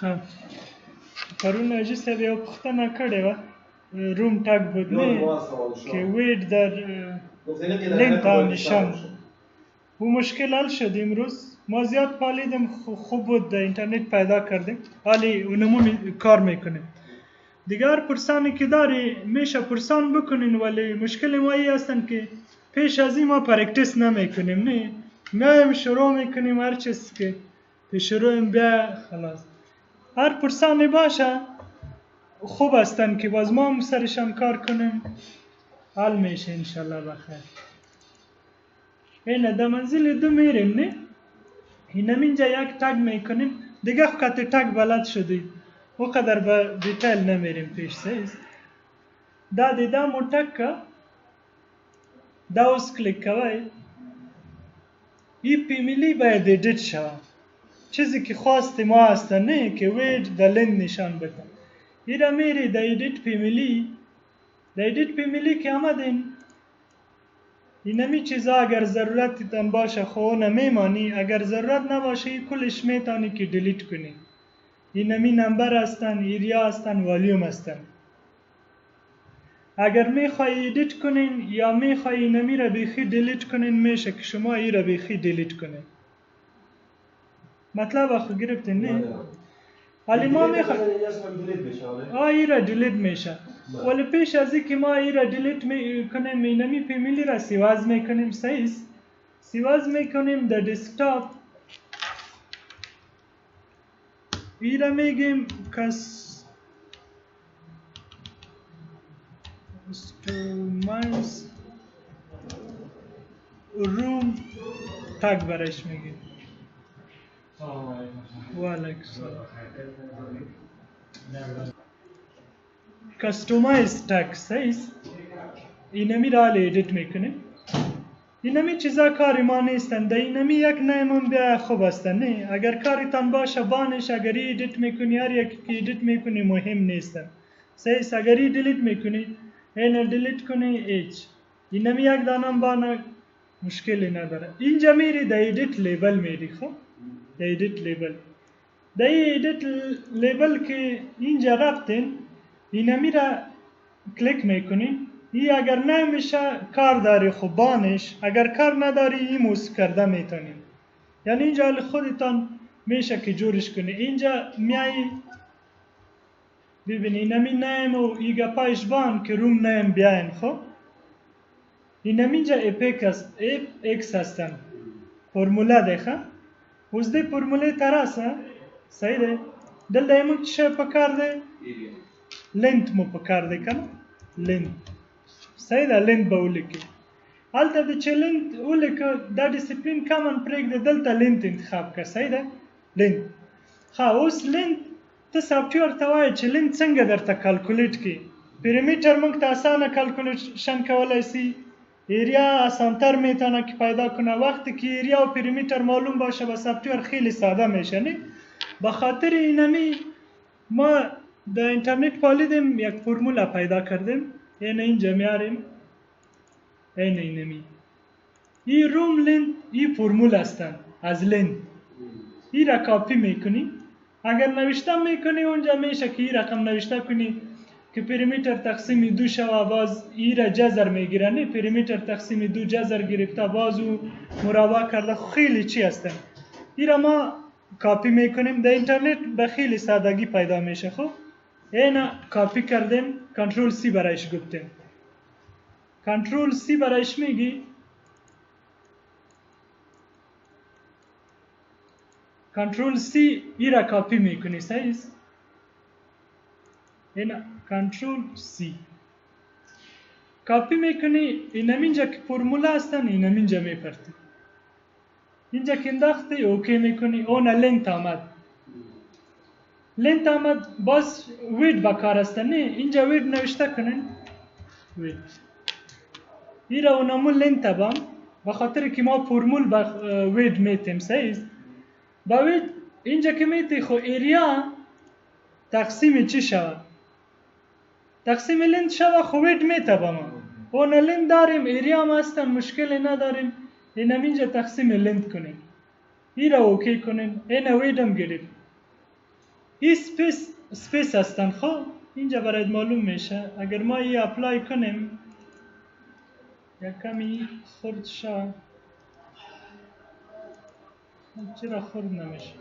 خب پرون اجی سر یو پختنه کړې وه روم ټاک بود نه که وید در لینک تا نشان او مشکل حل شد امروز ما زیاد پالیدم خوب بود در اینترنت پیدا کردیم حالی اونمون کار میکنیم دیگه هر پرسانی که داری میشه پرسان بکنین ولی مشکل ما ای هستن که پیش از این ما پرکتیس نمیکنیم نه میایم شروع میکنیم هر چیز که شروعیم بیا خلاص هر پرسانی باشه خوب هستن که باز ما هم سرشان کار کنیم حل میشه انشالله بخیر اینه در منزل دو میریم نه اینم اینجا یک تگ میکنیم دیگه خط تگ بلد شدید او قدر به دیتیل نمیریم پیش سیز دا دیده موتک که دا اوز کلیک کوئی ای پیمیلی باید ایدیت شود چیزی که خواست ما هسته نه که وید دا لند نشان بده ایره میری دا ایدیت پیمیلی که آمدین اینمی چیزا اگر ضرورتی تن باشه خو نمیمانی اگر ضرورت نباشه کلش میتانی که دیلیت کنی اینمی نمبر هستن ایریا هستن والیوم هستن اگر میخوای ایدیت کنین یا میخوای اینمی را بیخی دیلیت کنین میشه که شما ای را بیخی دیلیت کنین مطلب آخو گرفتین نه ولی ما میخوایم ای را دیلیت میشه ولی پیش از این که ما ای را دیلیت میکنیم اینمی پیمیلی را سیواز میکنیم سیز سیواز میکنیم در دسکتاپ ای را میگیم کستومایز روم تگ برش میگیم وعلیکم السلام کستومایز تگ سیز اینمی را ایدیت میکنیم اینمی چیزا کاری ما نیستن ده اینمی یک نیمون بیا خوب هستن نه اگر کاریتان باشه بانش اگر ایدیت میکنی هر یک که ایدیت میکنی مهم نیستن سیز اگر دیلیت میکنی اینر دیلیت کنی ایچ اینمی یک دانم بانه مشکلی نداره اینجا میری ده ایدیت لیبل میری خب ده ایدیت لیبل ده ایدیت لیبل که اینجا رفتین اینمی را کلیک میکنی ای اگر نمیشه کار داری خب بانش اگر کار نداری ای موس کرده میتونی یعنی اینجا خودتان میشه که جورش کنی اینجا میای ببینی اینمی نیم و ایگا پایش بان که روم نیم بیاین خب اینم اینجا اپیکس هستن فرموله دیخه اوز دی فرموله تراسه صحیح ده دل دایمون چه پکار ده لنت مو پکار ده کنه لنت صحیح ده لنت با اولیکی حالتا ده چه لنت اولیکو دا دیسپلین کامن پریک ده دلتا لنت انتخاب که صحیح ده لنت خواه اوز لنت تا سافټویر ته وایي چې لنت څنګه درته کالکولیټ کړي پریمیټر موږ ته اسانه کالکولیشن کولی سي ایریا آسانتر میتونه که پیدا کنه وقتی که ایریا و پریمیتر معلوم باشه با سافټویر خیلی ساده میشه نه به خاطر اینمی ما در اینترنت پالیدیم یک فرموله پیدا کردیم اینجا میاریم اینمی این روم لنت این فرمول هستن از لنت این را کاپی میکنی اگر نوشته میکنی اونجا میشه که این رقم نوشته کنی که پریمیتر تقسیم 2 شوه باز ای را جذر میگیره نه پریمیتر تقسیم 2 جذر گرفته باز او مربع کرده خیلی چی هستن ای را ما کاپی میکنیم در اینترنت به خیلی سادگی پیدا میشه خب اینا کاپی کردیم کنترل سی برایش گفتیم کنترل سی برایش میگی کنترل سی ای را کاپی میکنی سایز اینا کنترل سی کاپی میکنی اینم اینجا که فرموله هستن اینم اینجا میپرتی اینجا که انداختی اوکی میکنی اون لنت آمد باز وید بکار هستن نه اینجا وید نوشته کنین وید ایرا اونمون لنت بام بخاطر که ما فرمول با وید میتیم سایز با وید اینجا که میتی خو ایریا تقسیم چی شود تقسیم لنت شود خو وید میتبم اون لنت داریم ایریا هم هستن مشکلی نداریم اینم اینجا تقسیم لنت کنیم ایرا اوکی کنین این ویدم گرفت این سپیس هستن. خب اینجا برایت معلوم میشه. اگر ما این اپلای کنیم یک کمی خرد شد. چرا خرد نمیشه؟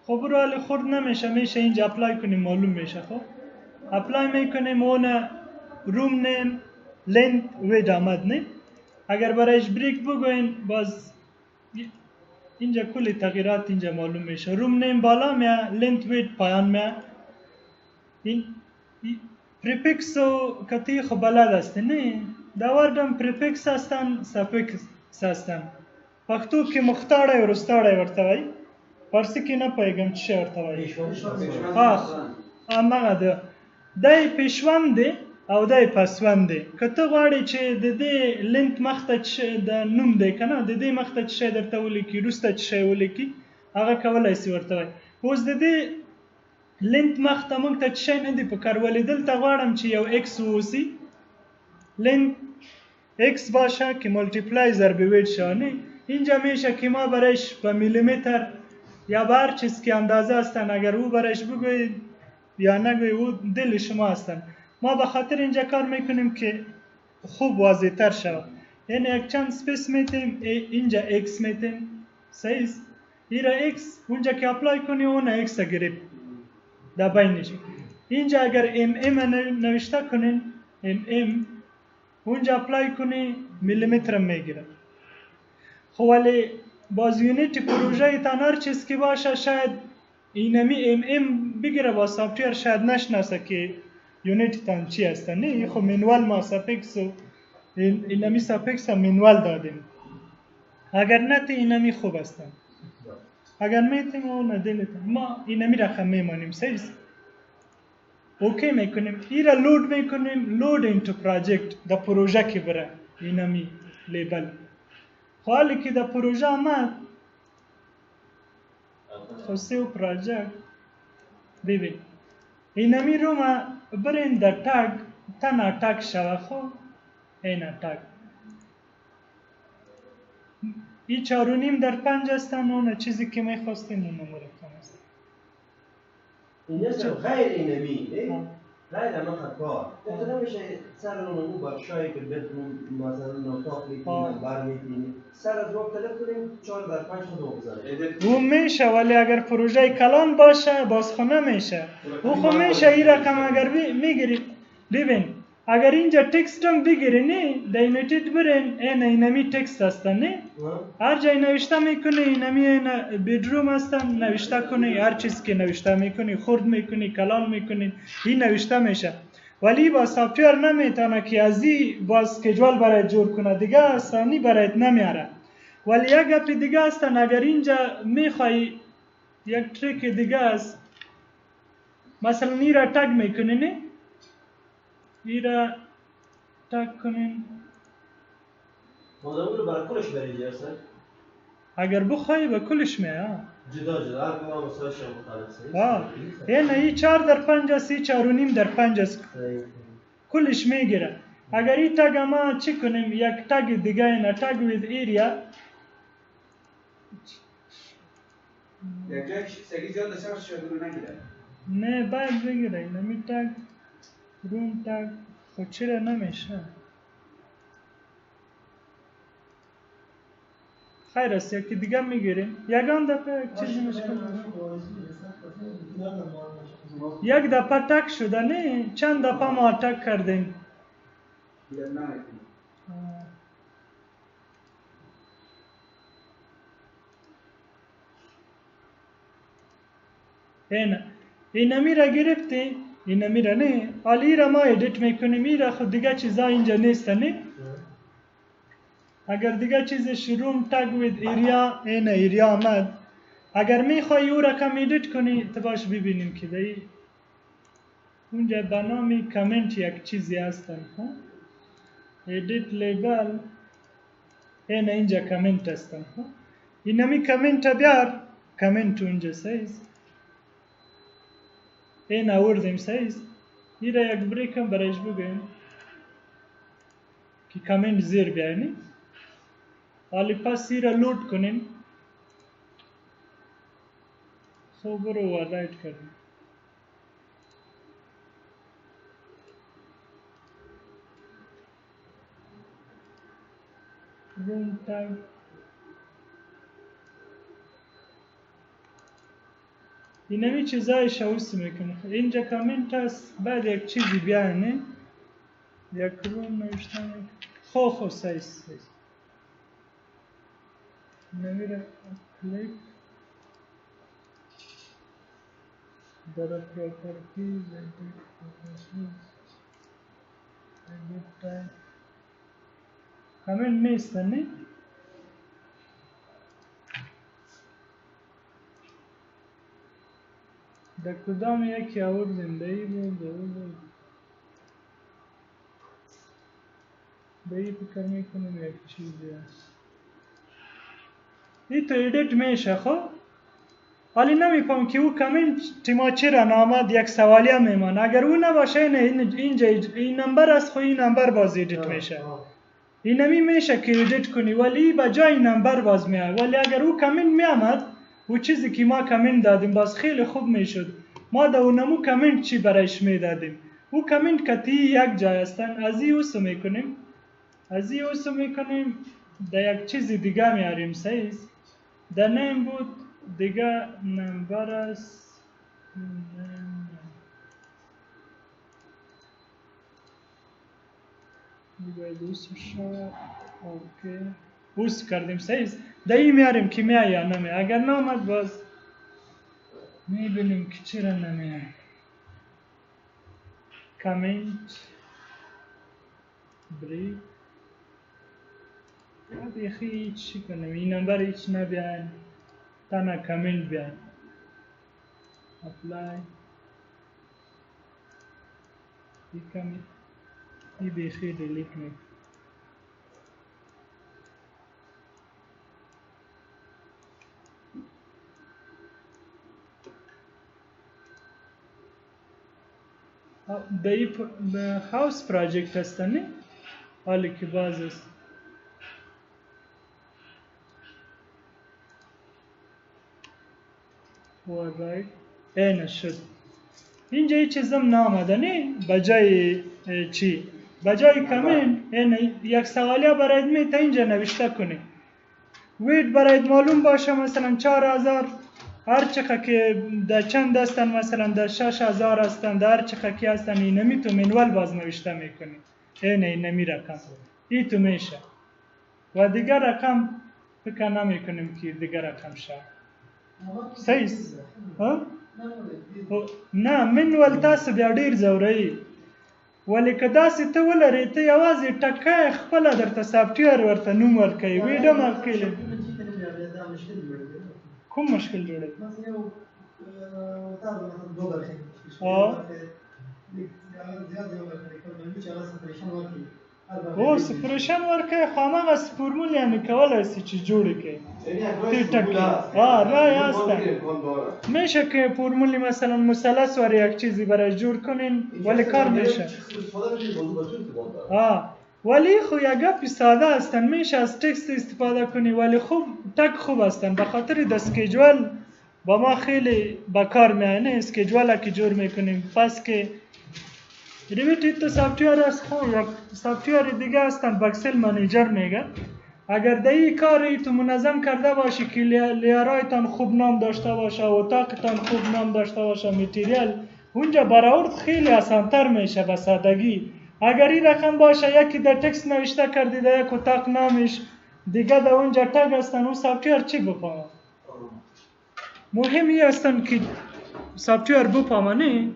خب برو حالی خرد نمیشه، میشه اینجا اپلای کنیم معلوم میشه. خب اپلای میکنیم اون روم نیم لنت وید آمد نه. اگر برایش بریک بگوین باز اینجا کلی تغییرات اینجا معلوم میشه. روم نیم بالا میاد، لنت وید پایان میاد. این پریفیکس و کتی خب بلد هستی نه؟ داوردم پریفیکس هستن سافیکس هستن. پختو که مختاره و رستاره ورته وای. فارسی کې نه پوهېږم چې ورته وایي. هماغه ده. دی پیشوند دی او دی پسوند دی. که ته غواړې چې د دې لینک مخته د نوم دی که نه، د دې مخته چې شی درته ولیکي، وروسته چې شی ولیکي، هغه کولی سي ورته وایي. اوس د دې لینک مخته موږ ته چې شی نه دی پکار، ولې دلته غواړم چې یو ایکس واوسي. لینک ایکس باشه که ملتیپلای ضرب ویت شه نه. اینجا میشه که ما برایش به میلیمتر یا به هر چیز که اندازه هستن اگر او برایش بگوید یا نگوید او دل شما هستن. ما به خاطر اینجا کار میکنیم که خوب واضح تر شود. یعنی یک چند سپیس میتیم، اینجا ایکس میتیم. صحیح است؟ ایرا ایکس اونجا که اپلای کنی اون ایکس گرفت در بینش. اینجا اگر ام نوشته کنین ام اونجا اپلای کنی میلیمتر میگیره. خب ولی باز یونیت پروژه تان هر چیز که باشه شاید اینمی ام بگیره با سافتویر شاید نشناسه که یونیت تان چی هستن. نه خب منوال ما سافیکس و اینمی سافیکس هم منوال دادیم. اگر نه تی اینمی خوب هستن. اگر میتیم اون ندیلیتیم. ما اینمی رقم میمانیم. صحیح است؟ اوکی میکنیم. ایرا لود میکنیم. لود اینتو پراجکت در پروژه که بره اینمی لیبل. حالی که در پروژه آمد خسته و پراجکت ببین اینمی رو ما برین در تاگ تن تاگ شوه. خب این تاگ این 4.5 در 5 هستن. اون چیزی که میخواستین اون نمره کن است. این هستم غیر اینمی غیر اما خطا تو نمیشه سر رو نمو بخشایی که بدون مثلا نوتاق میکنیم بر میکنیم سر از وقت تلف کنیم 4 در 5 خود بگذاریم. اون میشه ولی اگر پروژه کلان باشه باز خو نمیشه. او خو میشه این رقم اگر میگیریم. ببین اگر اینجا تکست هم بگیری نه داینوتید برین اینمی تکست هستن نه. هر جای نوشته میکنی اینمی بیدروم هستن نوشته کنی. هر چیز که نوشته میکنی خورد میکنی کلان میکنی این نوشته میشه. ولی با سافتویر نمیتونه که از این با اسکیجول برای جور کنه دیگه آسانی برایت نمیاره. ولی یک گپ دیگه هستن اگر اینجا میخوای یک تریک دیگه است مثلا این را تگ میکنی نه ایرا تاک کنین موضوع رو برای کلش بریدی هستن؟ اگر بخوایی به کلش میاد جدا هر کدام مسائلش مختلف است. این 4 در 5 است، 4.5 در 5 است. کلش میگیره. اگر این تگ ما چی کنیم یک تگ دیگه اینا تگ with area یک جای سگی زیاد دستم شده رو نگیره. نه باید بگیره. اینا می تگ روم تگ خود چرا نمیشه؟ خیر است یکی دیگه میگیریم. یگان دفعه چیزی مشکل یک دفعه تک شده نه چند دفعه ما تک کردیم. اینمی را گرفتی اینمی را نه حالی را ما ادیت میکنیم. این را خود دیگه چیزا اینجا نیست نه. اگر دیگه چیزش روم تگ وید ایریا این ایریا آمد. اگر میخوای او را کم ادیت کنی تو باش ببینیم که دی اونجا به نام کامنت یک چیزی هستن. ادیت لیبل اینجا کامنت هستن. اینمی کامنت بیار کامنت اونجا سایز این آوردیم سایز این را یک بریک هم برایش بگویم که کامنت زیر بیاینی. حالی پس این را لود کنیم. خب برو اووررایت کردیم روم تگ اینمی چیزایش حوص میکنه اینجا کامنت هست بعد یک چیزی بیانه یک روم نوشتن خو سایز نمیره کلیک در پراپرتیز کامنت نیستن نه در کدام یکی آوردیم دایی بود دایی فکر میکنم یک چیزی هست این تو ایدیت میشه خب حالی نمیفهم که او کامنت تیما چرا نامد یک سوالیه میمان اگر او نباشه اینجا این نمبر است خو این نمبر باز ایدیت میشه این نمی میشه که ایدیت کنی ولی با جای نمبر باز میاد ولی اگر او کامنت میامد او چیزی که ما کامنت دادیم باز خیلی خوب میشد ما در اونمو کامنت چی برایش میدادیم او کامنت کتی یک جای هستن از این اوسو میکنیم در یک چیزی دیگه میاریم سایز در نیم بود دیگه نمبر است دیگه دوست شد اوکی اوس کردیم سایز در این میاریم که میای یا نمی اگر نامد باز میبینیم که چرا نمیای کامنت بریک بیخی هیچ چی کنم این نمبر هیچ نبیان تنها کامنت بیان اپلای این بیخی دیلیت میکنم به هاوس پراجکت هستنی حالی که باز است اووررایت این شد اینجا هیچ چیزم نامده نه بجای چی بجای کامنت این یک سوالیه برایت میتا اینجا نوشته کنی ویت برایت معلوم باشه مثلا 4000 هر چقدر که در چند هستن مثلا در 6000 هستن در هر چقدر که هستن اینمی تو منوال باز نوشته میکنی اینمی رقم این تو میشه و دیگر رقم فکر نمیکنیم که دیگر رقم شد سیز نه منوال تاسو بیا ډیر زوري ولی که داسې ته ولرې ته یوازې ټکه خپله درته سافټویر ورته نوم ورکوي ویډیو مارکیل کوم مشکل جوړوي او سپریشن ورکوي خو هماغه فورمول یعنې کولی شي چې جوړې کړي رای هستن میشه که فرمولی مثلا مثلث و یک چیزی برای جور کنین ولی کار میشه ولی خو یک گپی ساده هستن میشه از تکست استفاده کنی ولی خوب تک خوب هستن به خاطر د اسکیجول با ما خیلی با کار میانه اسکیجول که جور میکنیم پس که ریویت تو سافټویر است خو یک سافټویر دیگه هستن باکسل منیجر میگه اگر دایی کاری تو منظم کرده باشی که لیارایتان خوب نام داشته باشه و اتاقتان خوب نام داشته باشه متریال اونجا برآورد خیلی آسانتر میشه به سادگی اگر این رقم باشه یکی در تکست نوشته کردی در یک اتاق نامش دیگه در اونجا تگ هستن اون سافټویر چی بفهمه مهمی هستن که سافټویر بفهمه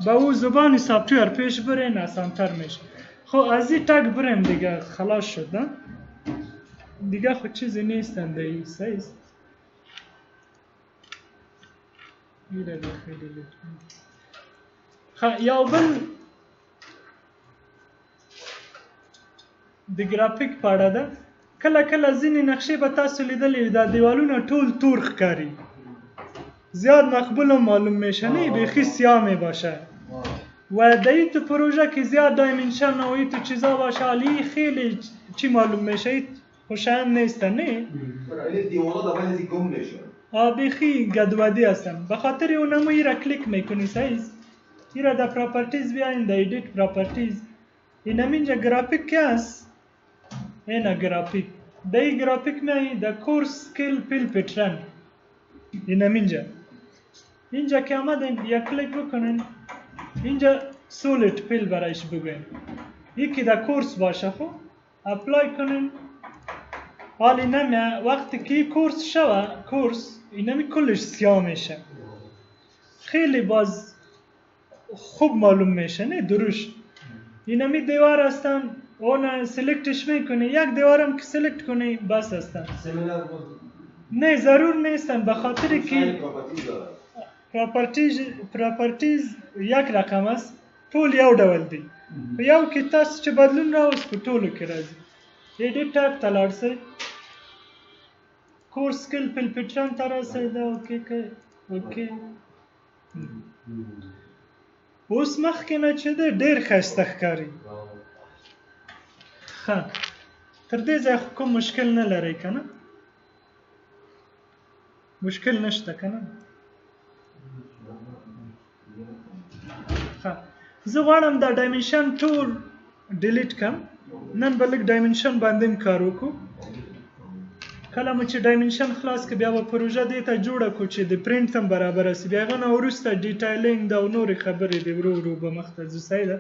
با او زبان سافټویر پیش برین آسانتر میشه خب از این تگ بریم دیگه خلاص شد نه دیگه خود چیزی نیستن دایی سایز ایره خیلی لطفا یا بل د گرافیک پاړه ده کله کله ځینې نقشې به تاسو لیدلې دا دیوالونه ټول تور ښکاري زیاد مقبول معلوم میشه نه بیخی سیاه می باشه و در این تو پروژه که زیاد دایمنشن و این تو چیزا باشه علی خیلی چی معلوم میشه خوشایند نیستن نه این دیوالا دبل از گم نشون آبیخی گدودی هستم به خاطر اونمو ایرا کلیک میکنی سایز ایرا در پراپرتیز بیاین در ایدیت پراپرتیز اینم اینجا گرافیک که هست اینا گرافیک در این گرافیک میایی در کورس سکیل پیل پیترن اینم اینجا که آمدین یک کلیک بکنین اینجا سولید پیل برایش بگوین یکی در کورس باشه خب اپلای کنین حالی نمیه وقتی که کورس شوه کورس اینمی کلش سیاه میشه خیلی باز خوب معلوم میشه نه درشت اینمی دیوار هستن اون سلکتش میکنی یک دیوارم که سلکت کنی بس هستن نه ضرور نیستن به خاطر که پراپرتیز یک رقم است طول یو ډول دی یو کې تاسو چې بدلون راوست په ټولو کې راځي ایډیټ ټیب ته لاړ شئ کورس سکیل پیل پیټرن ته راسئ دا اوکې کړئ اوکې اوس مخکې نه چې دی ډېر ښایسته ښکاري ښه تر دې ځایه خو کوم مشکل نه لرئ که نه مشکل نشته که نه زه غواړم دا ډایمنشن ټول ډیلیټ کړم نن به لږ ډایمنشن باندې هم کار وکړو کله مو چې ډایمنشن خلاص کړو بیا به پروژه دې ته جوړه کړو چې د پرنټ هم برابره شي بیا هغه نه وروسته ډیټیلینګ دا او نورې خبرې دي ورو ورو به مخته ځو سیده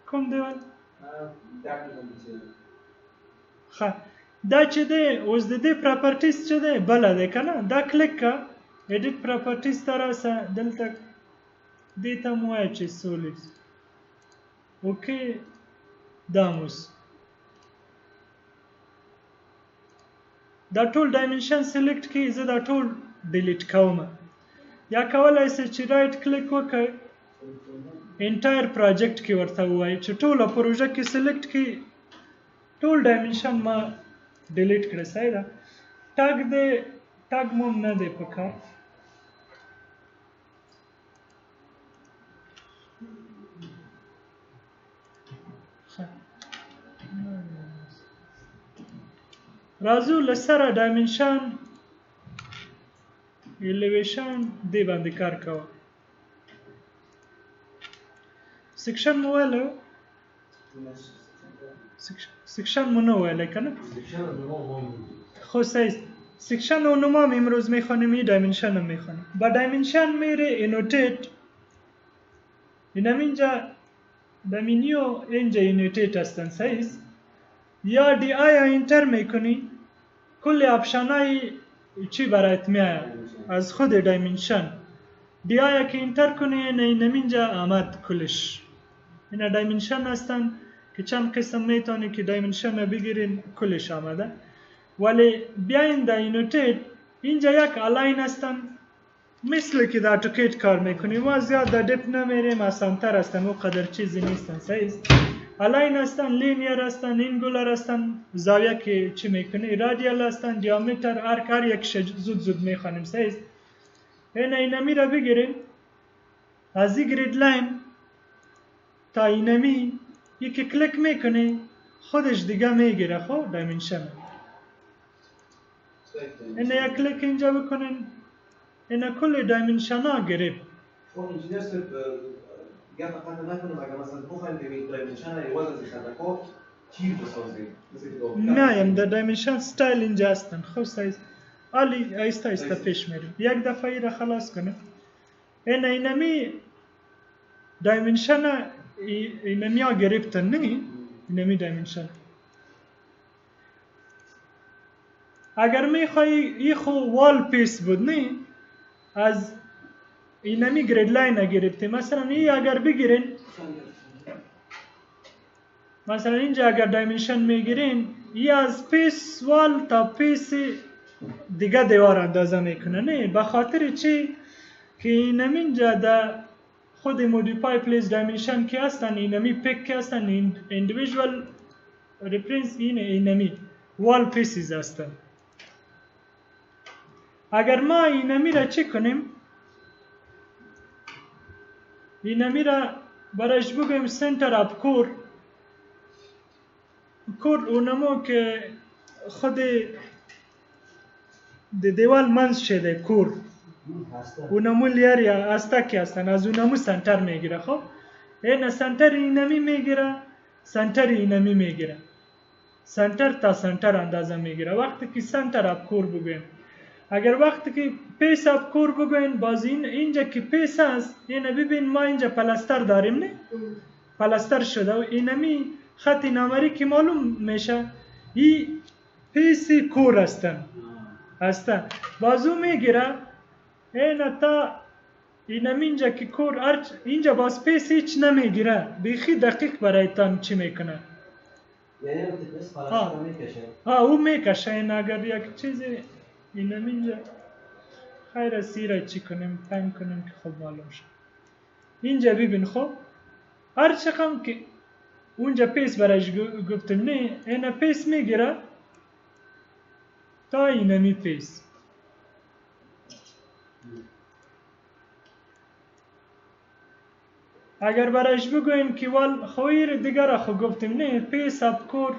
کوم دیوال ښه دا چې دی اوس د دې پراپرټیز چې دی بله دی که نه دا کلیک کړه ایډیټ پراپرټیز ته راسه دلته دې ته مو وایه چې سولیډ اوکې دا موس دا ټول ډایمنشن سلیکټ کړئ زه دا ټول ډیلیټ کوم یا کولی شئ چې رایټ کلیک وکړئ انټایر پروجیکټ کې ورته ووایي چې ټوله پروژه کې سلیکټ کړئ ټول ډایمنشن ما ډیلیټ کړه صحیح ده ټاګ دی ټاګ مو نه دی پکار راځو له سره ډایمنشن الیویشن دې باندې کار کوه سیکشن مو ویلو سیکشن مو نه ویلی که نه خب صحیح سیکشن و نمام امروز میخوانیم این دایمنشن هم میخوانیم با دایمنشن میره اینوتیت اینم اینجا دمینیو اینجا اینوتیت هستن صحیح یا دی آیا انتر میکنی کل آپشنای چی برایت میآید از خود دایمنشن دی آیا که انتر کنی اینم اینجا آمد کلش اینا دایمنشن هستن که چند قسم میتونی که دایمنشن بگیرین کلش آمده ولی بیاین در اینوتیت اینجا یک الاین هستن مثل که در اتوکیت کار میکنیم و زیاد در دپ نمیریم آسانتر هستن و قدر چیزی نیستن صحیح الاین هستن لینیر هستن اینگولر هستن زاویه که چی میکنی رادیال هستن دیامتر ارک هر یک زود میخوانیم صحیح اینمی را بگیریم از این گرید لاین تا اینمی یکی کلیک میکنی خودش دیگه میگیره خب دایمنشن اینه یک کلیک اینجا بکنین اینه کل دایمنشن ها گرفت خب انجینیر صرف گفت قطع نکنم اگر مثلا بخوایم که دایمنشن های وزن زیخنده که تیر بسازیم میایم در دایمنشن ستایل اینجا هستن خب سایز عالی ایستا ایستا پیش میریم یک دفعه ای را خلاص کنه اینمی دایمنشن اینمی ها گرفتن نه اینمی دایمنشن اگر میخوایی ای خو وال پیس بود نه از اینمی گرید لاین گرفتی مثلا ای اگر بگیرین مثلا اینجا اگر دایمنشن میگیرین ای از پیس وال تا پیس دیگه دیوار اندازه میکنه نه بخاطر چی که اینمی اینجا دا خود مودیفای پلیس دایمنشن که هستن اینمی پیک که هستن اندیویژوال ریفرنس اینمی وال پیسیز هستن اگر ما اینمی را چی کنیم اینمی را برایش بگویم سنتر اپ کور اونمو که خود دیوال منز شده کور هستن اونمو لیاری استکی هستن از اونمو سنتر میگیره. خب این سنتر اینمی میگیره، سنتر اینمی میگیره، سنتر تا سنتر اندازه میگیره. وقتی که سنتر اب کور بگویم، اگر وقتی که پیس اب کور بگوین، باز اینجا که پیس هست، اینه ببین ما اینجا پلستر داریم نه، پلستر شده و اینمی خط نامری که معلوم میشه این پیس کور هستن بازو میگیره. این تا اینمی اینجا که کور اینجا باز پیس هیچ نمیگیره، بیخی دقیق برای تان چی میکنه. یعنی اون تپس پلستر میکشه. او میکشه. این اگر یک چیزی اینمی اینجا خیر سیره چی کنیم پنگ کنیم که خب معلوم شد. اینجا ببین خب هر چقدر که اونجا پیس برایش گفتم نه، این پیس میگیره تا اینمی پیس. اگر برایش بگویم که وال خویر دیگر خو گفتیم نه، پیس اب کور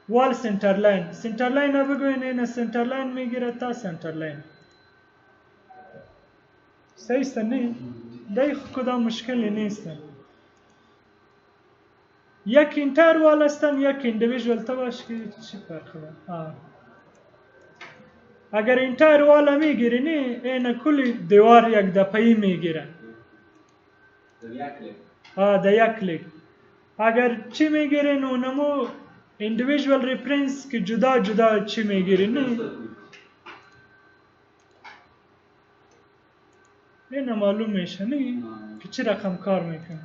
وال سنتر لاین، سنتر لاین ها بگوین این سنتر لاین میگیره تا سنتر لاین. صحیح است نه؟ دای کدام مشکلی نیستن. یک اینتر وال هستن یک اندیویژوال تا باش که چی فرق داره. اگر اینتر والا میگیری نه، این کلی دیوار یک دپایی میگیره. ده یک کلیک. اگر چی میگیرین اونمو اندیویژوال ریفرنس که جدا جدا چی میگیرین نه، این معلوم میشه نه که چی رقم کار میکنه.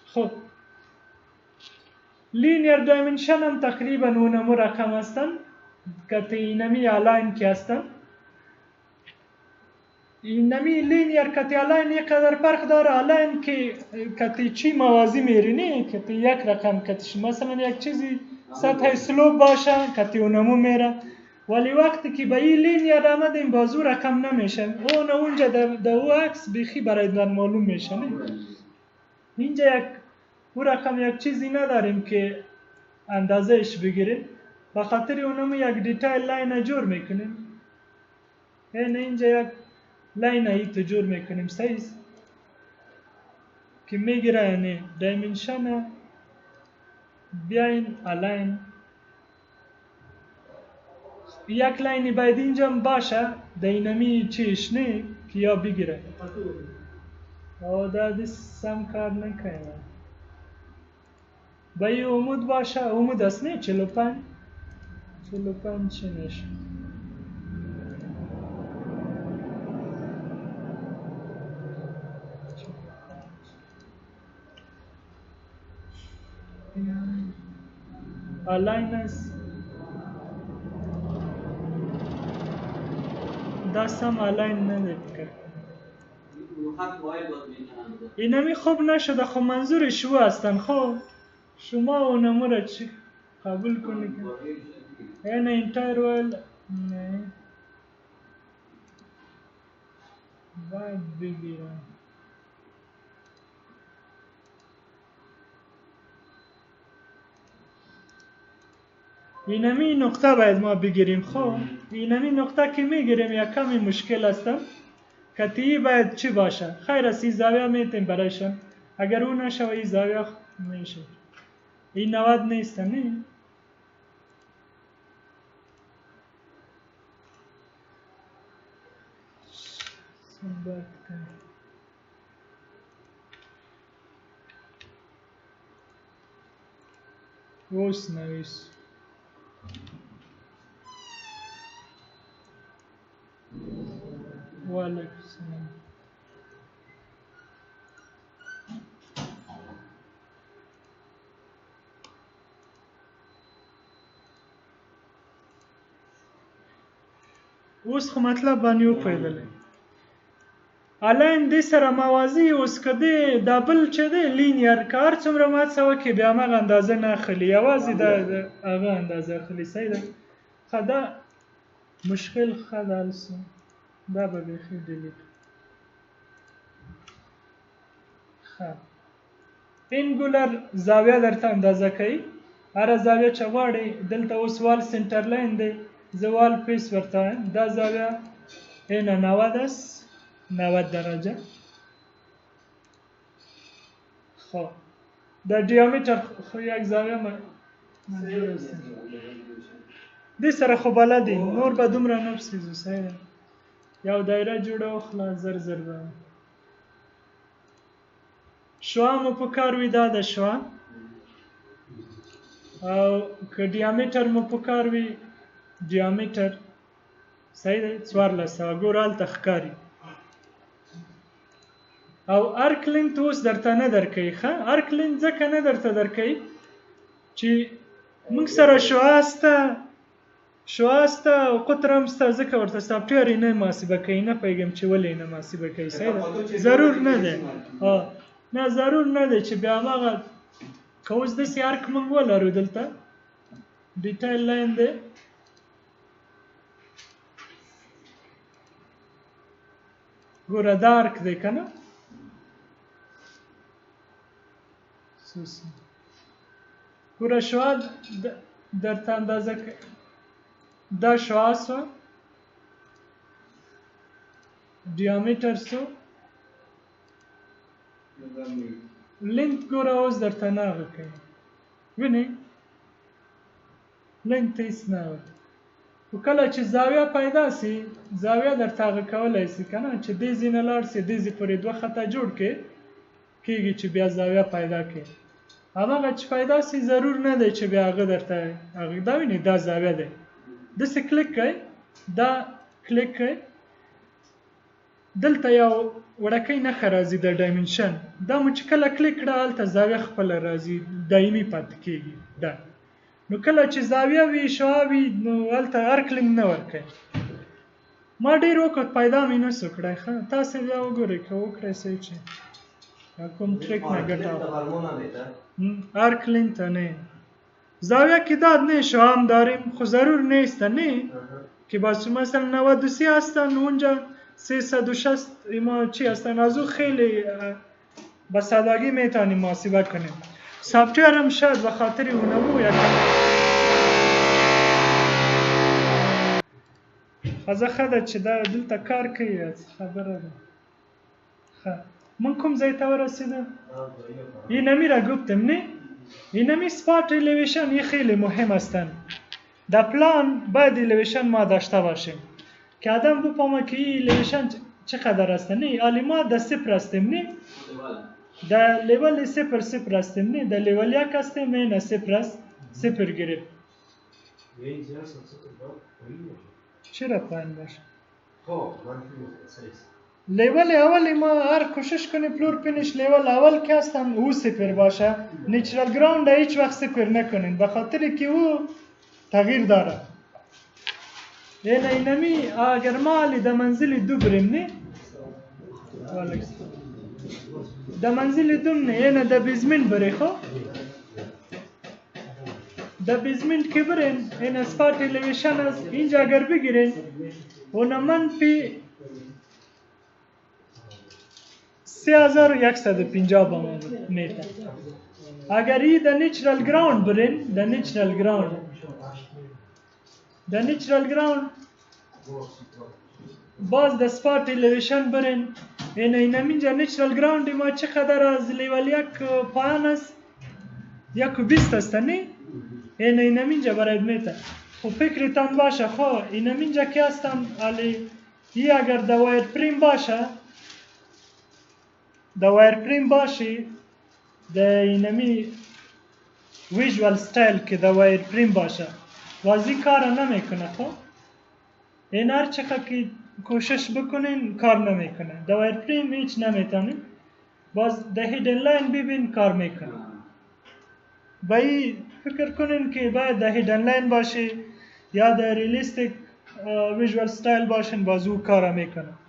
خب لینیر دایمنشن هم تقریبا اونمو رقم هستن که اینمی الاین که هستن. اینمی لینیر کتی الاین یک قدر فرق داره. الاین که کتی چی موازی میرینی، کتی یک رقم کتیش مثلا یک چیزی سطح سلوب باشه کتی اونمو میره، ولی وقتی که به این لینیر آمدیم بازو رقم نمیشه. اونجا در او عکس بیخی برای در معلوم میشه نه. اینجا یک او رقم یک چیزی نداریم که اندازهش بگیریم، به خاطر اونمو یک دیتیل لاین جور میکنیم. اینجا یک لاین ایت جور میکنیم سایز که میگیره یعنی دایمنشن بیاین الاین. یک لاینی باید اینجا باشه دینمی چیش نه که یا بگیره. در دست سم کار نکنه. باید امود باشه. امود است نه 45 چی نشه. الاین است دستم الاین ندید که اینمی خوب نشده. خب منظور شو هستن. خب شما اونمو را چی قبول کنید این اینترول نه باید بگیرم. اینمی نقطه باید ما بگیریم. خب اینمی نقطه که میگیریم یک کمی مشکل هستم کتی باید چی باشه. خیر است این زاویه میتیم برایشم. اگر اون نشه این زاویه میشه. این 90 نیست نه. روز نویس وعلیکم السلام. اوس خو مطلب باندې وپوهېدلی. الاین دې سره موازي اوس که دې دا بل چې دی لینیر که هر څومره ما څه وکړي بیا همغه اندازه نه اخلي، یوازې د هغه اندازه اخلي. صحیح ده. ښه دا مشکل ښه ده حل سو. دا به بیخي ډیلیټ. ښه انګولر زاویه درته اندازه کوي هر زاویه چې غواړئ دلته اوس وال سنټر لاین دی زه وال فیس ورته وایم دا زاویه هنا 90 است 90 درجه خب د دیامتر خو یک زاویه منظور است دې سره خو بلدی نور به دومره نه پسیزو صحیح ده یو دایره جوړه وخلا زر زر به شوا مو په کار وي دا د شوا او که دیامتر مو په کار وي دیامتر صحیح ده 1400 ګور هلته ښکاري او ارک لینت اوس درته نه درکوي ښه ارک لینت ځکه نه درته درکوي چې موږ سره شعاع شته او قطر هم شته ځکه ورته سافټویر یې نه محاسبه کوي نه پوهېږم چې ولې نه محاسبه کوي صحیح ده ضرور نه دی نه ضرور نه دی چې بیا هماغه که اوس داسې ارک موږ ولرو دلته ډیټیل لاین دی ګوره دا ارک دی که نه ګوره شعاع درته اندازه دا شعاع سو دیامتر سو لینت ګوره اوس درته نه هغه کوي وینئ لینت هېڅ نه هغه خو کله چې زاویه پیدا سي زاویه درته هغه کولی سي که نه چې دې ځای نه لاړ سي دې ځای پورې دوه خطه جوړ کړې کېږي چې بیا زاویه پیدا کړي هماغه چې پیدا سي ضرور نه دی چې بیا هغه درته هغه دا وینئ دا زاویه دی داسې کلیک کوئ دا کلیک کوئ دلته یو وړکۍ نښه راځي د ډایمنشن دا مو چې کله کلیک کړه هلته زاویه خپله راځي دایمي پاتې کېږي دا نو کله چې زاویه وي شعاع وي نو هلته ارک لینک نه ورکوي ما ډېر وخت پیدا مې نه سو کړی ښه تاسې بیا وګورئ که وکړئ صحیح چې کوم ټریک نه ګټه ارک لینک ته نه زاویه که داد نه شعاع هم داریم خو ضرور نیست نه که باز مثلا 93 هستن اونجا 360 ما چی هستن از او خیلی به سادگی میتونیم محاسبه کنیم سافټویر هم شاید به خاطر اونمو یکم از خدا چې دا دلته کار کوي خبره ده من کوم ځای ته ورسیدم اینمی را گفتم نه اینمی سپات الیویشن یه خیلی مهم هستن در پلان باید الیویشن ما داشته باشیم که آدم بفهمه که این الیویشن چقدر هستن نه آلیما در صفر هستیم نه در لیول صفر هستیم نه در لیول یک هستیم این صفر است صفر گرفت چرا پایین باشه لیول اول ما هر کوشش کنیم فلور فینیش لیول اول که هستن او صفر باشه نیچرال گراوند هیچ وقت صفر نکنین به خاطر که او تغییر داره اینمی اگر ما علی در منزل دو بریم نه در منزل دو نه اینه در بیزمین بری خو در بیزمین که برین این اسپات الیویشن است اینجا اگر بگیرین اون منفی 3150 با ما میتر اگر ای در نیچرال گراوند برین در نیچرال گراوند باز در سپات الیویشن برین اینجا نیچرال گراوند ما چقدر از لیول یک پایان است 120 است نه اینجا برای میتر خب فکرتان باشه خب اینجا که هستم علی ای اگر در وایر پریم باشه د وایر پریم باشي د اینمی ویژوال ستایل که د وایر پریم باشه واضح کار نمیکنه خب این هر چقدر که کوشش بکنین کار نمیکنه د وایر پریم هیچ نمیتونین باز د هیدن لاین ببین کار میکنه باید فکر کنین که باید د هیدن لاین باشه یا د ریلیستیک ویژوال ستایل باشین باز او کار میکنه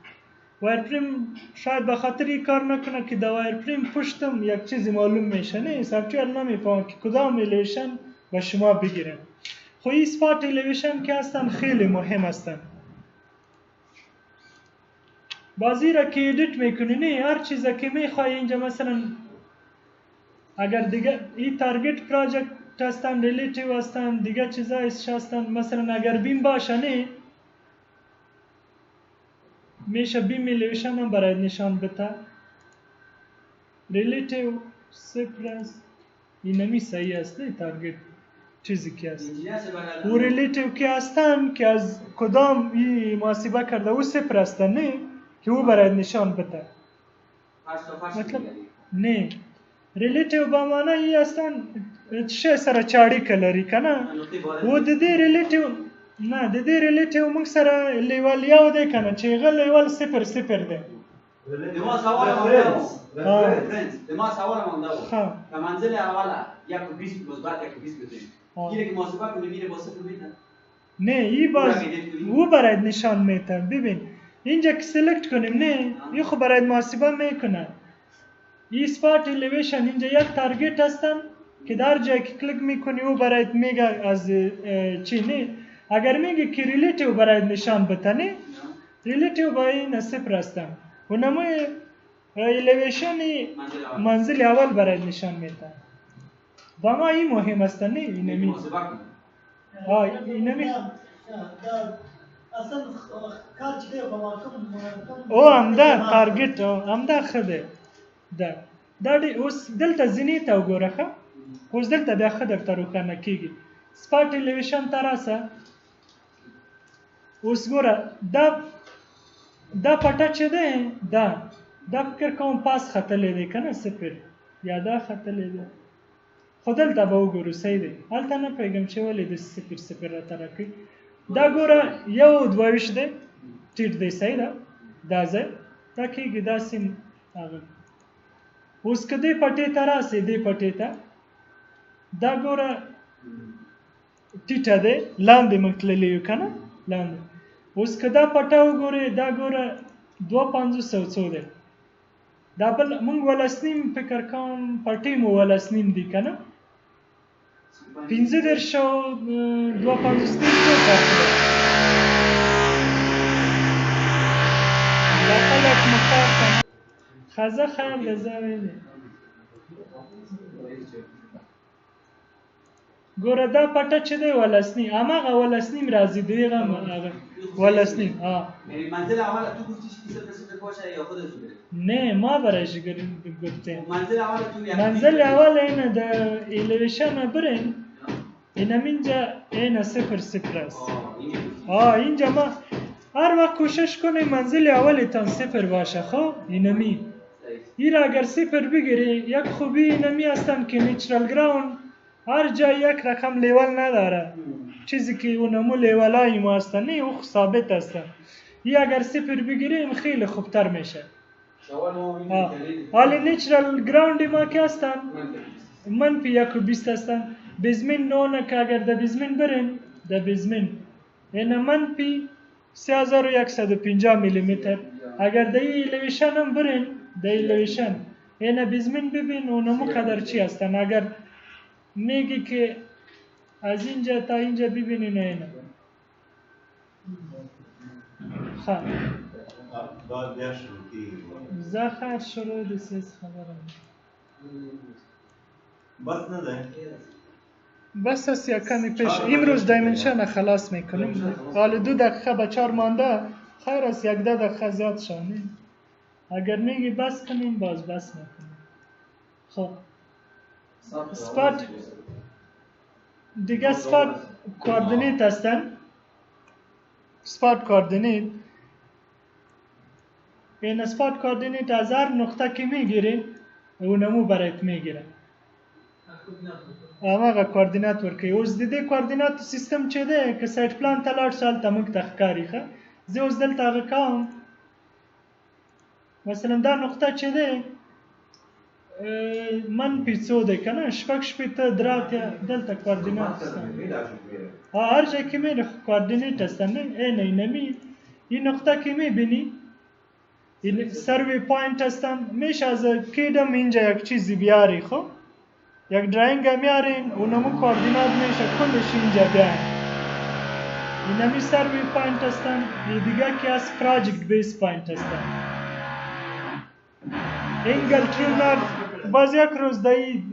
وایر پریم شاید به خاطر کار نکنه که در وایر پریم پشتم یک چیزی معلوم میشه نه سافټویر نمیفهمه که کدام الیویشن به شما بگیرن خو این سپات الیویشن که هستن خیلی مهم هستن بازی را که ادیت میکنی نه هر چیزی که میخوای اینجا مثلا اگر دیگه این هستن، ریلیتیو هستن، دیگه چیزایش هستن. مثلا اگر بیم باشه نه میشه بیم ایلیویشن هم برای نشان بده. ریلیتیو صفر است، این همی صحیح است نه تارگت چیزی که است. و ریلیتیو که هستن که از کدام این محاسبه کرده و صفر هستن نه که او برای نشان بده. مطلب نه ریلیتیو با معنی ای هستن چه سره چاړی کلری کنه و د دې ریلیټیو نه د دې ریلیټیو موږ سره لیول یو دی کنه چې هغه لیول 0 دی. دما سوال دما سوال من داو ها منزل اوله یک و 20 مثبت یک و 20 بزنیم اینه که محاسبه کنه میره با صفر میده نه این باز او برای نشان میده. ببین اینجا که سلکت کنیم نه این خب برای محاسبه میکنه. این اسپات الیویشن اینجا یک تارگت هستن که در جایی که کلیک میکنی او برایت میگه از چی نه. اگر میگه که ریلیتیو برایت نشان بده نه ریلیتیو با این صفر هستن و نمای الیویشن منزل اول برایت نشان میده. با ما این مهم هستن نه اینمی اینمی اصلا کار چې دی په واقع او همدا تارگت همدا خده ده دا دی. اوس دلته ځینې ته وګوره ښه اوس دلته بیا ښه درته روښانه کېږي. سپاټ الیویشن ته راسه. اوس ګوره دا پټه چې دی دا فکر کوم پاس ختلی دی که نه صفر یا دا ختلی دی خو دلته به وګورو صحیح دی. هلته نه پوهېږم چې ولې د صفر راته راکوي. دا ګوره 1.22 دی ټیټ دی صحیح ده دا ځای دا کېږي داسې هغه. اوس که دې پټې ته راسې دې پټې ته دا ګوره ټیټه دی لاندې موږ تللی یو که نه لاندې. اوس که دا پټه وګورې دا ګوره 2500 څو دی دا بل موږ ولسنیم فکر کوم پټې مو ولسنیم دي که نه 15 څو 250 څو فرق دی. دا خلک مخار کنه خزه خیر لزه ویلی ګوره دا پټه چې دی ولسنی هماغه ولسنیم راځي دیغه ولسنیم منزل اوله تو گفتی که صفر باشه یا خودش بره نه ما برایش گفتیم منزل اوله تو منزل اول اینه د ایلیویشن برین اینم اینجا اینه 0 است. اینجا ما هر وقت کوشش کنیم منزل اولتان 0 باشه. خب اینمی این اگر 0 بگیری یک خوبی اینمی هستن که نیچرال گراوند هر جای یک رقم لیول نداره چیزی که اونمو لیولای ما هستن نه او ثابت هستن. این اگر 0 بگیریم خیلی خوبتر میشه. حالی نیچرال گراوند ما که هستن منفی 1.20 هستن. بیزمین نونه که اگر در بیزمین برین در بیزمین اینه منفی 3150 میلیمتر. اگر در ایلیویشن هم برین در ایلیویشن اینه بیزمین ببین اونمو قدر چی هستن. اگر میگی که از اینجا تا اینجا ببینین اینه خواه زخر شروع دسیز خبرم بس نده بس است یا کمی پیش امروز دایمنشن خلاص میکنیم. حالا 2 دقیقه به 4 مانده خیر است 1 دقیقه زیاد شانیم. اگر میگی بس کنیم باز بس میکنیم. خب سپات دیگه سپات کوردینیت هستن. سپات کوردینیت این سپات کوردینیت از هر نقطه که میگیری اونمو برایت میگیره هماغه کوردینات ورکوي. اوس د دې کوردینات سیستم چې دی که سایت پلان ته لاړ شال ته موږ ته ښکاري ښه. زه اوس دلته هغه کوم مثلا دا نقطه چې دی منفي څو دی که نه 6 درې اتیا دلته کوردینات هر جای که میره کوردینیت هستن نه اینمی این نقطه که میبینی این سروی پوینت هستن میشه از کیدم اینجا یک چیزی بیاری. خب یک دراینگ میارین اونمو کوردینات میشه کلش اینجا بیاین. اینمی سروی پوینت هستن. دیگه که از پراجکت بیس پوینت هستن. اینگل ترونر باز یک روز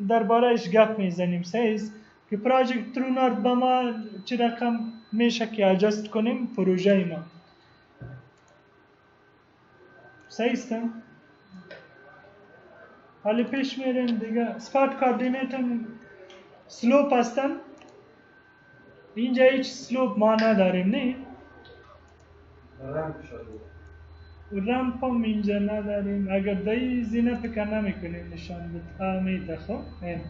دربارهش گپ میزنیم سیز که پراجکت ترونارد با ما چه رقم میشه که اجاست کنیم پروژه ما. صحیح استم؟ حالی پیش میریم دیگه. سپارت کاردینیتم سلوپ هستن. اینجا هیچ سلوپ ما نداریم نه؟ رمپ شده. رمپ هم اینجا نداریم. اگر دایی زینه فکر نمیکنیم نشان بد. میده خب این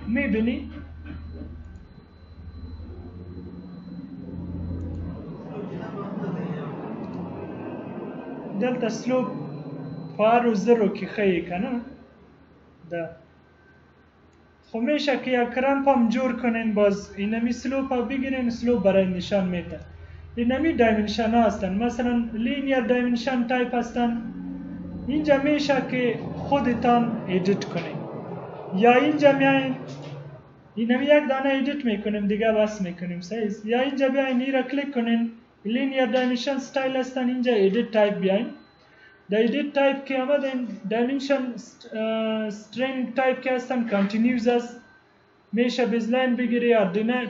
میبینی؟ دلتا سلوپ پار و زرو که خیلی کنه ده خب میشه که یک رمپ هم جور کنین باز اینمی سلوپ ها بگیرین سلوپ برای نشان میده. اینمی دایمنشن ها هستن مثلا لینیر دایمنشن تایپ هستن. اینجا میشه که خودتان ایدیت کنین یا اینجا میاین اینمی یک دانه ایدیت میکنیم دیگه بس میکنیم سایز یا اینجا بیاین این را کلیک کنین لینیر دایمنشن ستایل هستن اینجا ایدیت تایپ بیاین در ایدیت تایپ که آمدن دایمنشن string تایپ که هستن کانتینیوز است میشه بزلاین بگیری یا دینه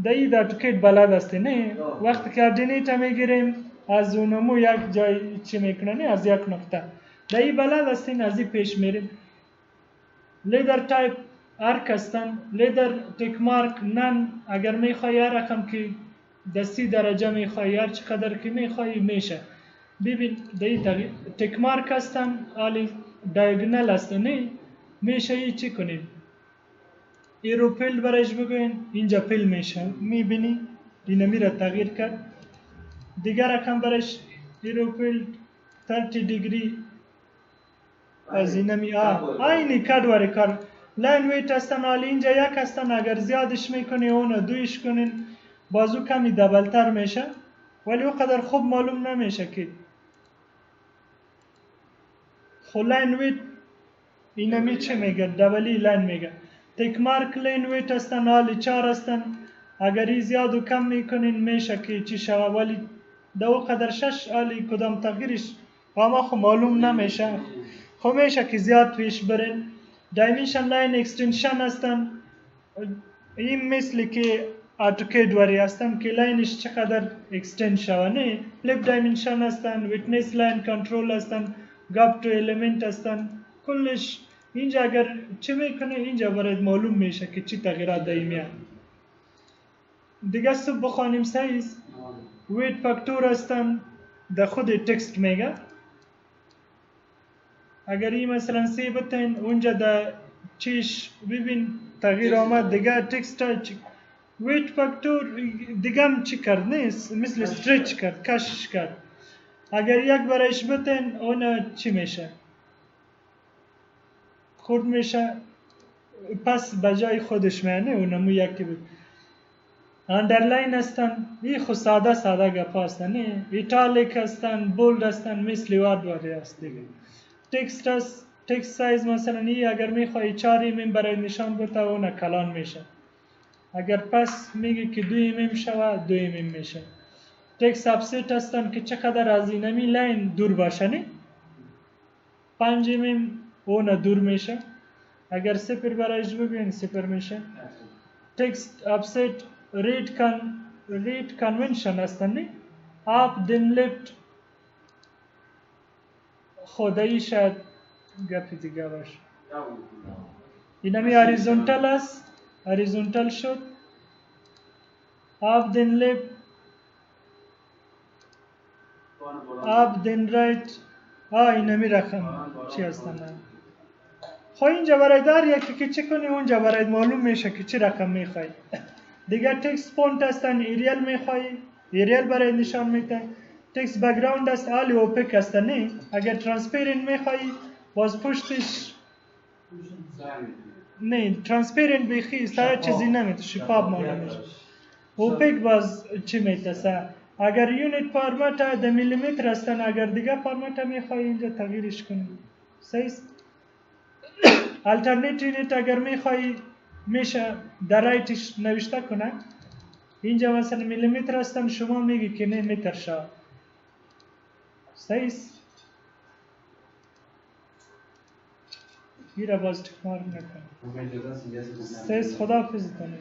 دایی در توکیت بلد هستی نه وقتی که اردینیت میگیریم از اونمو یک جای چی میکنه از یک نقطه دایی بلد هستین از این پیش میریم. لیدر تایپ ارک هستن لیدر تک مارک نن اگر میخوای هر رقم که دستی درجه میخوای هر چقدر که میخوای میشه. ببین دایی تک مارک هستن حالی دایگنال هستن نه میشه ای چی کنیم ایرو پیل برایش بگوین اینجا پیل میشه میبینی اینمی را تغییر کرد دیگر رقم برایش ایرو پیل 30 دیگری از اینمی اینی کدواری کار لاین ویت هستن حالی اینجا یک هستن اگر زیادش میکنی اونو دویش کنین بازو کمی دبلتر میشه ولی او قدر خوب معلوم نمیشه که خب لاین ویت اینمی چه میگه دبلی لاین میگه تک مارک لاین ویت هستن حالی 4 هستن اگر ای زیاد و کم میکنین میشه که چی شوه ولی دو قدر 6 حالی کدام تغییرش اما خب معلوم نمیشه خب میشه که زیاد پیش برین. دایمنشن لاین اکستنشن هستن این مثل که اتوکید وری هستن که لاینش چقدر اکستند شوه نه فلیپ دایمنشن هستن ویتنس لاین کنترل هستن گاپ تو الیمنت هستن کلش اینجا اگر چه میکنه اینجا برای معلوم میشه که چی تغییرات دایمیه. دیگه سب بخوانیم سایز ویت فاکتور هستن در خود تکست میگه اگر این مثلا سی بتین اونجا در چیش ببین تغییر آمد دیگه تکست ویت فاکتور دیگه هم چی کرد نیست مثل استریچ کرد کشش کرد اگر یک برایش بتین اون چی میشه خورد میشه پس بجای خودش میانه اونمو یکی بود. اندرلاین هستن این خود ساده گپا هستن نه ایتالیک هستن بولد هستن مثل وارد واری هست دیگه. تکست هست تکست سایز مثلا این اگر میخوای 4 mm برای نشان بده اون کلان میشه اگر پس میگه که 2 mm شوه 2 mm میشه. تکست افست هستن که چقدر از اینمی لاین دور باشه نه 5 mm اون دور میشه اگر 0 برایش بگوین 0 میشه. تکست افست ریت کنونشن هستن نه آپ دن لیفت خدایی شاید گپی دیگه باشه اینمی هریزونتال است هریزونتال شد آپ دن لیفت آپ دن رایت اینمی رقم چی هستن خب اینجا برای دار یکی که چه کنی اونجا برای معلوم میشه که چی رقم میخوای. دیگه تکست فونت هستن ایریل میخوای ایریل برای نشان میده. تکست بک‌گراند است حالی اوپک هستن نه اگر ترانسپیرنت میخوای باز پشتش نه ترانسپیرنت بخی سایه چیزی نمیده شفاف معلوم میشه. اوپک باز چی میده اگر یونیت فرمت ده میلیمتر هستن اگر دیگه فرمت میخوای اینجا تغییرش کنی صحیح. الټرنیت یونیت اگر میخوای میشه در رایتش نوشته کنه اینجا مثلا میلیمتر هستن شما میگی که نه متر شا صحیح. ایره باز تکمار نکنه ممكن اجازه سیاسی سیز خداحافظ کنه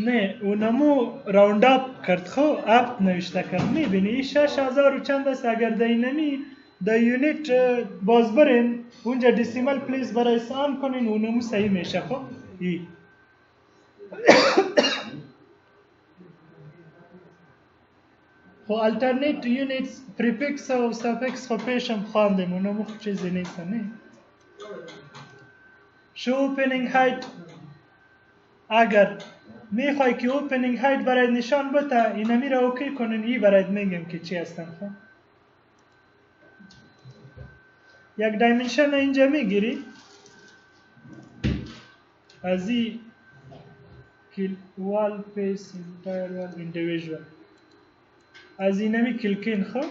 نه اونمو راوند اپ کرد خو اپ نوشته کرد میبینی 6000 و چند است اگر دینمی در یونیت باز برین اونجا دسیمال پلیس برای سان کنین اونمو صحیح میشه خب ای خو alternate units prefix و suffix خو پیشم خواندیم اونمو خو چیزی نیست نه شو opening height اگر میخوای که opening height برای نشان بده اینمی را اوکی کنین ای برایت میگم که چی هستن خب یک دایمنشن اینجا میگیری از ای wall face entire wall individual از اینمی کلکین خب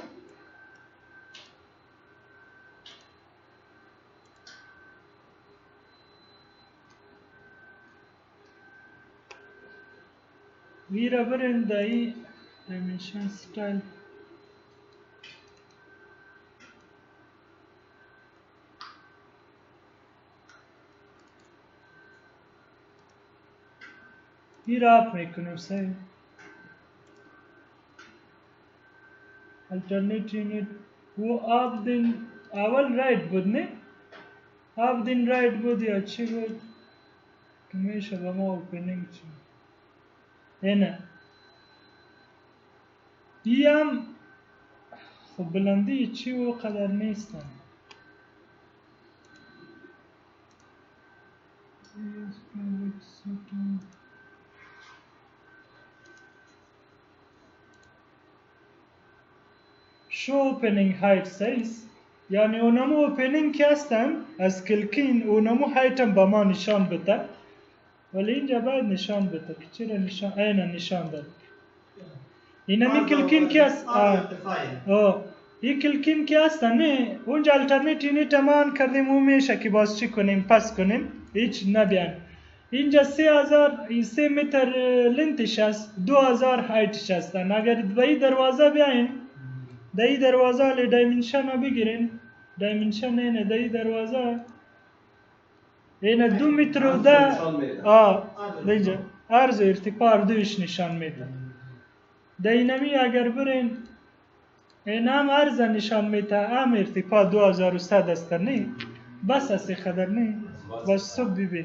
ویرا برین دایی dimension style ویرا آپ میکنیم سایی alternate unit वो आप दिन अवल राइट بود نه आप दिन राइट بود یا چی بود که میشه با ما اوپنینگ چی اینه یم خب بلندی چی و قدر نیستن شو اوپنینگ هایت سایز یعنی اونمو اوپنینگ که هستن از کلکین اونمو هایتم با ما نشان بده ولی اینجا باید نشان بده که چرا نشان اینه نشان داد اینمی کلکین که هست این کلکین که هستن نه اونجا الٹرنیت یونیت امان کردیم اون میشه که باز چی کنیم پس کنیم هیچ نبیان اینجا 3 متر لنتش هست 2000 هایتش هستن اگر به دروازه بیاین دایی دروازه لی دایمنشن رو بگیرین دایمنشن اینه دایی دروازه اینه 2 متر و 10 اینجا عرض و ارتفاع دویش نشان میده دینمی اگر برین این هم عرض نشان میده هم ارتفاع 2100 است نه بس است خبر نه بس صبح ببین